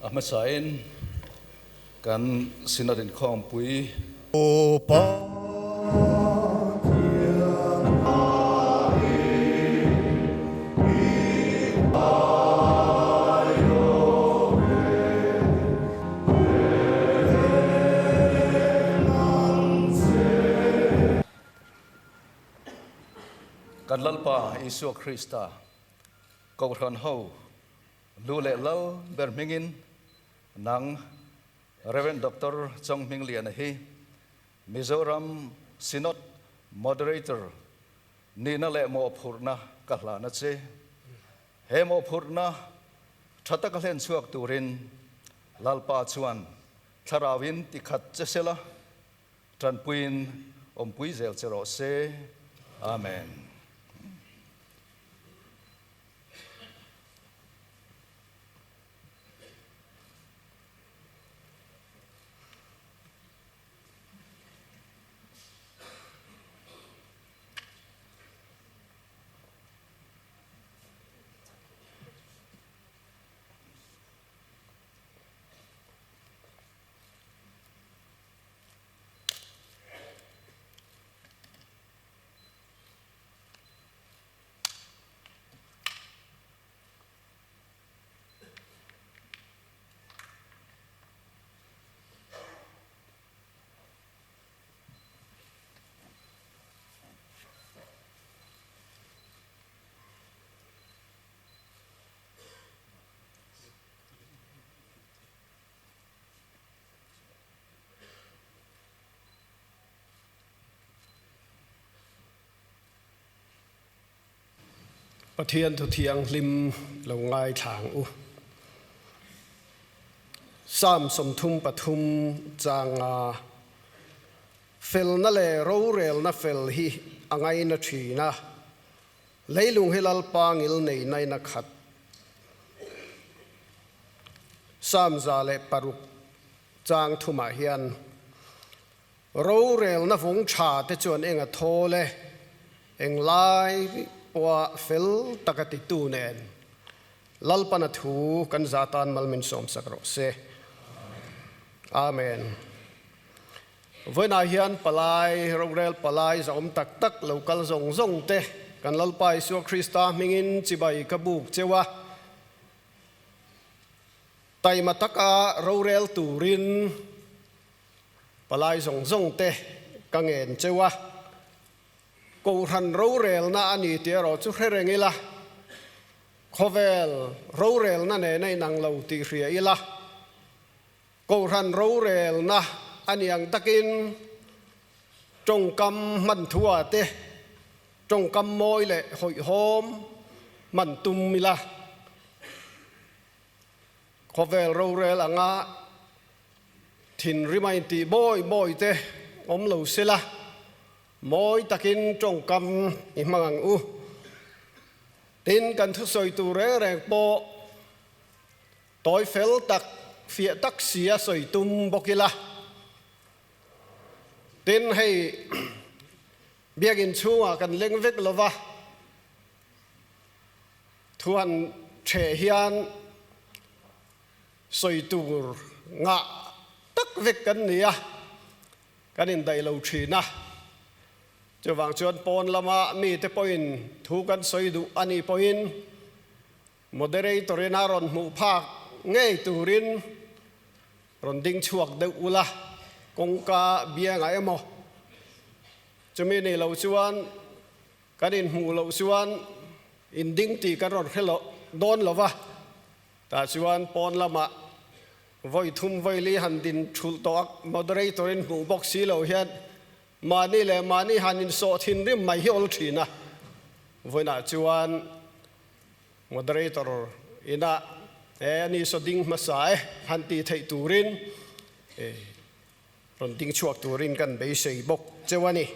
Amasain kan sinarin khom pui o pa kan lalpa Isu Krista kau ran ho lu le lo bermingin nang Reverend Dr. Chong Ming Lian hi Mizoram Synod Moderator Nina le mo phurna kahla na che he mo phurna thata ka len chuak turin lalpa chuan tharawin tikhat chesela tran puin pui zel chero se amen.ประเทียนทุเทียงริมลงไงทางอุสามสมทุมปทุมจางเฟลนั่นแหละรูเรลนั่นเฟลฮีอังไงนัทีนะเลยลุงให้ลัลปางอิลในนักขัดสามจาเลปรุกจางทุมาเฮียนรูเรลนั่นฟงชาเตจวนเองอะโทเลเองไลว่าเฟลตะกติตูเนนลัลปนัทูกันซาตานมัลมินสมสักรเซอาเมนวันอาเฮียนปลายโรงเรียนปลายสมตักตักเหล่ากัลซงเตกันลัลไปสัวคริสต์มิงินจิบายกบุกเจวะไตมาตักอาโรงเรียนตูรินปลายซงเตกังเงินเจวะกูทันรู้เรลน่ะอันนี้เดี๋ยวเราจะเรื่องอีละขอเวลรู้เรลนั่นในนังเราตีเรียอีละกูทันรู้เรลน่ะอันยังตะกินจงกำมันทั่วเตจงกำมอยเลยหอยหอมมันตุมอีละขอเวลรู้เรลอ่ะงะถิ่นริมายตีบ่อยเตเราเสียละมอยตะกินจงกำอิมังอูตินกันทุกสอยตูเรแรงโปตอยเฟลตักเฟียตักเสียสอยตุมบกิละตินให้เบียกินชัวกันเล็งเวกลวะทวนเฉฮียนสอยตูงะตักเวกกันเนี่ยกันอินได้เราชีนะจะวางชวนปนละมามีแต่ปอินถูกันสอยดูอันนี้ปอินโมเดเรตอร์นารอนหมู่ภาคเงยตูรินรอนดิ้งชวกเดอุละกงกาเบียงไงมอจะมีในเหล่าชวนกันอินหูเหล่าชวนอินดิ้งตีกันรอนให้เราโดนหรอวะแต่ชวนปนละมาไว้ทุ่มไว้ลีหันดินชุลตอกโมเดเรตอร์นหมู่บ็อกซี่เหล่าเฮียนมานี่แหละมานี่หันอินโซทินริมไม่เฮียลทีนะวันน่ะจวนโมเดเรเตอร์อินะนี่สดิ้งมาสายหันตีไทยตูรินรอนดิ้งชวกตูรินกันไปเสียบกเจวานี่